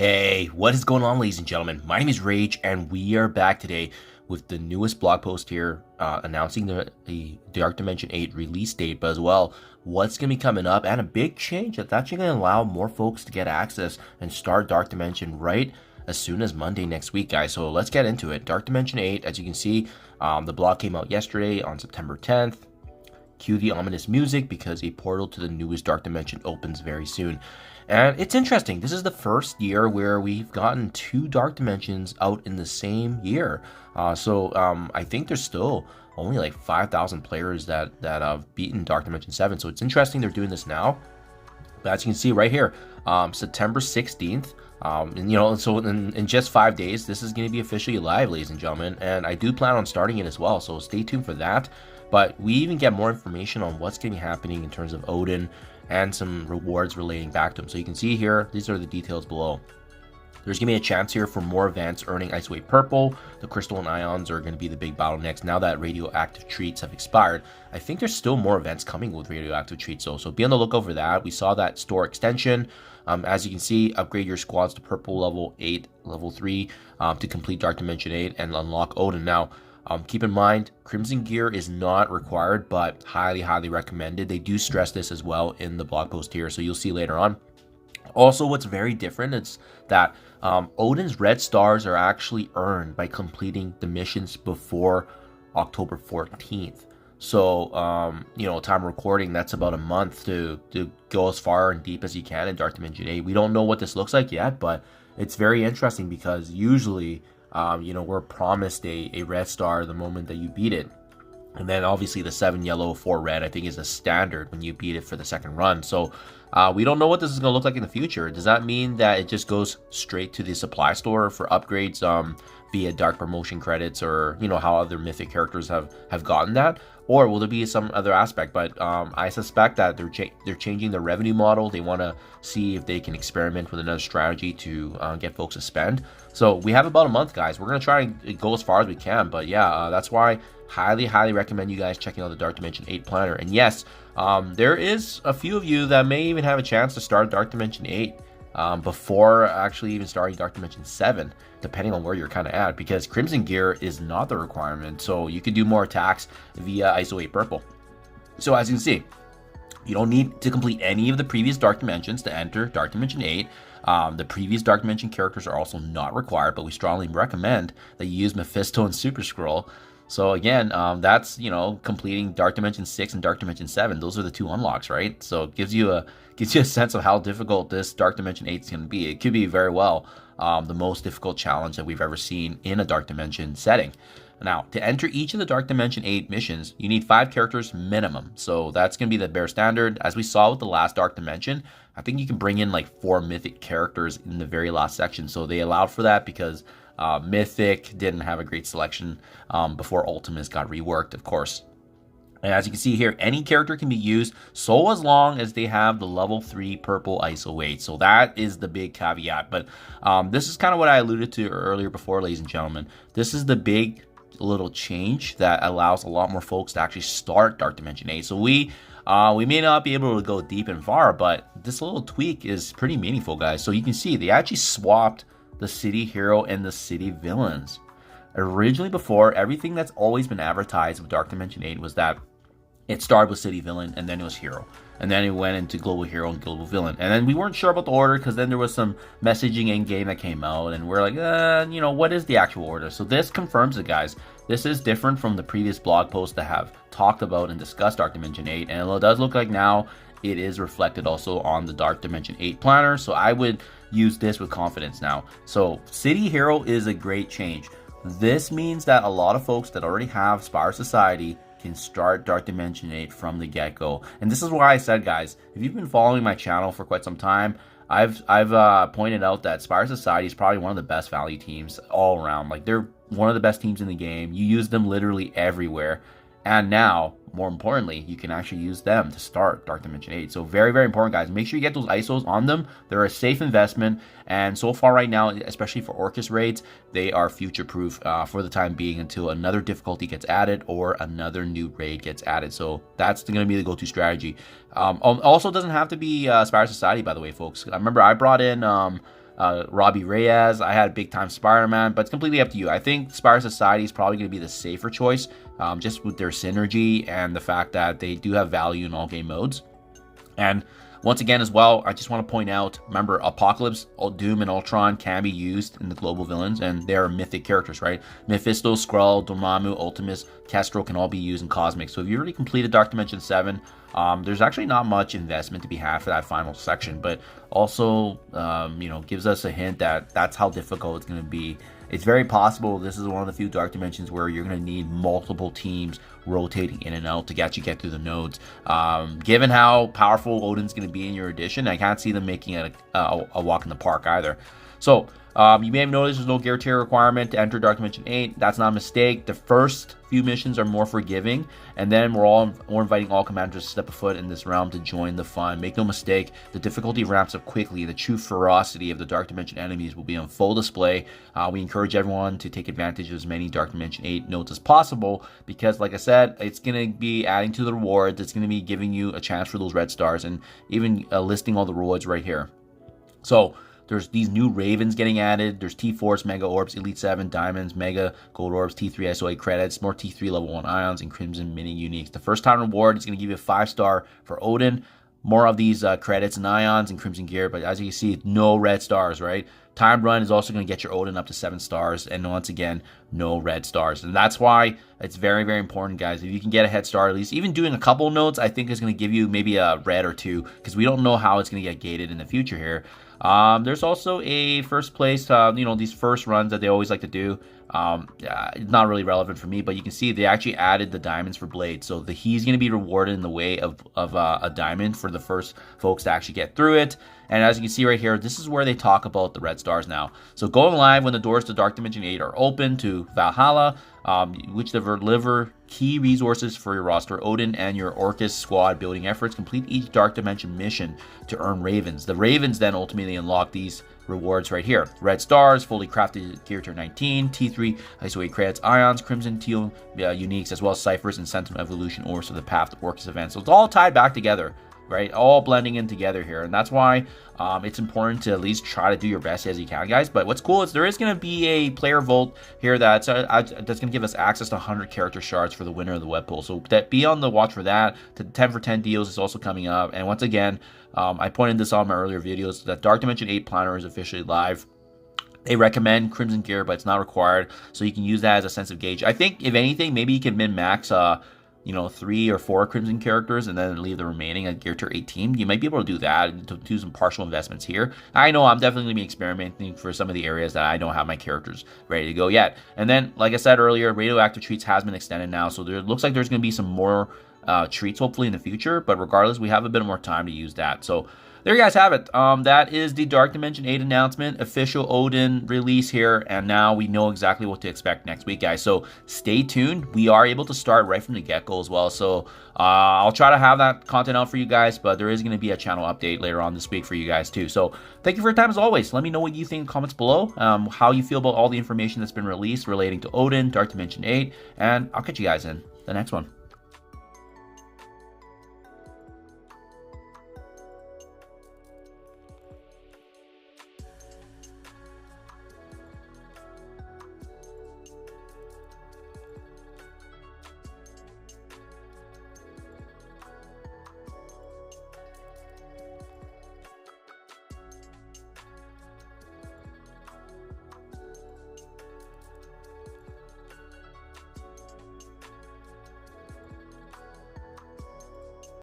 Hey, what is going on, ladies and gentlemen? My name is Rage, and we are back today with the newest blog post here announcing the Dark Dimension 8 release date, but as well, what's going to be coming up, and a big change that's actually going to allow more folks to get access and start Dark Dimension right as soon as Monday next week, guys. So let's get into it. Dark Dimension 8, as you can see, the blog came out yesterday on September 10th. Cue the ominous music because a portal to the newest Dark Dimension opens very soon. And it's interesting. This is the first year where we've gotten two Dark Dimensions out in the same year. I think there's still only like 5,000 players that have beaten Dark Dimension 7. So it's interesting they're doing this now. But as you can see right here, September 16th. In just 5 days, this is going to be officially live, ladies and gentlemen. And I do plan on starting it as well. So stay tuned for that. But we even get more information on what's going to be happening in terms of Odin and some rewards relating back to him. So you can see here, these are the details below. There's going to be a chance here for more events earning Ice Wave Purple. The Crystal and Ions are going to be the big bottlenecks. Now that radioactive treats have expired, I think there's still more events coming with radioactive treats. So be on the lookout for that. We saw that store extension. As you can see, upgrade your squads to Purple level 8, level 3 to complete Dark Dimension 8 and unlock Odin. Now, keep in mind, Crimson gear is not required, but highly recommended. They do stress this as well in the blog post here, so you'll see later on. Also, what's very different is that Odin's red stars are actually earned by completing the missions before October 14th. So, time recording, that's about a month to go as far and deep as you can in Dark Dimension 8. We don't know what this looks like yet, but it's very interesting because usually we're promised a red star the moment that you beat it. And then obviously the 7 yellow, 4 red, I think is the standard when you beat it for the second run. So we don't know what this is going to look like in the future. Does that mean that it just goes straight to the supply store for upgrades via dark promotion credits, or how other mythic characters have gotten that? Or will there be some other aspect? But I suspect that they're changing the revenue model. They want to see if they can experiment with another strategy to get folks to spend. So we have about a month, guys. We're going to try and go as far as we can. But yeah, that's why highly recommend you guys checking out the Dark Dimension 8 planner. And yes, there is a few of you that may even have a chance to start Dark Dimension 8 before actually even starting Dark Dimension 7, depending on where you're kind of at, because Crimson gear is not the requirement. So you can do more attacks via ISO 8 Purple. So as you can see, you don't need to complete any of the previous Dark Dimensions to enter Dark Dimension 8. The previous Dark Dimension characters are also not required, but we strongly recommend that you use Mephisto and Super Scroll. So again, that's, completing Dark Dimension 6 and Dark Dimension 7. Those are the two unlocks, right? So it gives you a sense of how difficult this Dark Dimension 8 is going to be. It could be very well the most difficult challenge that we've ever seen in a Dark Dimension setting. Now, to enter each of the Dark Dimension 8 missions, you need 5 characters minimum. So that's going to be the bare standard. As we saw with the last Dark Dimension, I think you can bring in like 4 mythic characters in the very last section. So they allowed for that because Mythic didn't have a great selection before Ultimates got reworked, of course. And as you can see here, any character can be used so as long as they have the level 3 purple ISO 8. So that is the big caveat. But this is kind of what I alluded to earlier before, ladies and gentlemen. This is the big little change that allows a lot more folks to actually start Dark Dimension 8. So we may not be able to go deep and far, but this little tweak is pretty meaningful, guys. So you can see they actually swapped the city hero and the city villains. Originally, before, everything that's always been advertised with Dark Dimension 8 was that it started with city villain and then it was hero, and then it went into global hero and global villain, and then we weren't sure about the order because then there was some messaging in game that came out and we're like, what is the actual order? So this confirms it, guys. This is different from the previous blog posts that have talked about and discussed Dark Dimension 8, and it does look like now it is reflected also on the Dark Dimension 8 planner. So I would use this with confidence now. So City Hero is a great change. This means that a lot of folks that already have Spire Society can start Dark Dimension 8 from the get-go. And this is why I said, guys, if you've been following my channel for quite some time, I've pointed out that Spire Society is probably one of the best value teams all around. Like, they're one of the best teams in the game. You use them literally everywhere. And now, more importantly, you can actually use them to start Dark Dimension 8. So very important, guys. Make sure you get those ISOs on them. They're a safe investment. And so far right now, especially for Orcus raids, they are future-proof for the time being until another difficulty gets added or another new raid gets added. So that's going to be the go-to strategy. Also, doesn't have to be Spire Society, by the way, folks. I remember I brought in Robbie Reyes. I had big time Spider-Man, but it's completely up to you. I think Spider Society is probably going to be the safer choice, just with their synergy and the fact that they do have value in all game modes. And once again as well, I just want to point out, remember, Apocalypse, Doom, and Ultron can be used in the global villains, and they're mythic characters, right? Mephisto, Skrull, Dormammu, Ultimus, Kestrel can all be used in Cosmic. So if you already completed Dark Dimension 7, there's actually not much investment to be had for that final section, but also, gives us a hint that that's how difficult it's going to be. It's very possible this is one of the few Dark Dimensions where you're going to need multiple teams rotating in and out to actually get through the nodes. Given how powerful Odin's going to be in your edition, I can't see them making it a walk in the park either. So, you may have noticed there's no gear tier requirement to enter Dark Dimension 8. That's not a mistake. The first few missions are more forgiving, and then we're inviting all commanders to step a foot in this realm to join the fun. Make no mistake, the difficulty ramps up quickly. The true ferocity of the Dark Dimension enemies will be on full display. We encourage everyone to take advantage of as many Dark Dimension 8 nodes as possible, because like I said, it's going to be adding to the rewards. It's going to be giving you a chance for those red stars, and even listing all the rewards right here. So, there's these new Ravens getting added. There's T-Force, Mega Orbs, Elite 7, Diamonds, Mega Gold Orbs, T3 SOA credits, more T3 Level 1 Ions, and Crimson Mini Uniques. The first time reward is going to give you a 5-star for Odin. More of these credits and Ions and Crimson Gear, but as you can see, no red stars, right? Time Run is also going to get your Odin up to 7 stars, and once again, no red stars. And that's why it's very, very important, guys. If you can get a head start, at least even doing a couple nodes, I think is going to give you maybe a red or 2, because we don't know how it's going to get gated in the future here. There's also a first place, these first runs that they always like to do. Not really relevant for me, but you can see they actually added the diamonds for Blade. So he's going to be rewarded in the way of a diamond for the first folks to actually get through it. And as you can see right here, this is where they talk about the red stars now. So going live when the doors to Dark Dimension 8 are open to Valhalla, which deliver key resources for your roster, Odin and your Orcus squad building efforts. Complete each Dark Dimension mission to earn Ravens. The Ravens then ultimately unlock these rewards right here. Red stars, fully crafted gear tier 19, T3 ISO 8 credits, Ions, Crimson Teal uniques, as well as Ciphers and Sentinel Evolution Orbs for the Path to Orcus event. So it's all tied back together, right? All blending in together here. And that's why it's important to at least try to do your best as you can, guys. But what's cool is there is going to be a player vote here that's going to give us access to 100 character shards for the winner of the web poll. So be on the watch for that. The 10 for 10 deals is also coming up. And once again, I pointed this out in my earlier videos that Dark Dimension 8 Planner is officially live. They recommend Crimson Gear, but it's not required. So you can use that as a sense of gauge. I think, if anything, maybe you can min-max 3 or 4 Crimson characters and then leave the remaining at Gear Tier 18. You might be able to do that, to do some partial investments here. I know I'm definitely going to be experimenting for some of the areas that I don't have my characters ready to go yet. And then, like I said earlier, radioactive treats has been extended now, so there looks like there's going to be some more treats hopefully in the future, but regardless, we have a bit more time to use that. So there you guys have it. That is the Dark Dimension 8 announcement, official Odin release here, and now we know exactly what to expect next week, guys. So stay tuned. We are able to start right from the get-go as well, so I'll try to have that content out for you guys, but there is going to be a channel update later on this week for you guys too. So thank you for your time as always. Let me know what you think in the comments below, how you feel about all the information that's been released relating to Odin, Dark Dimension 8, and I'll catch you guys in the next one.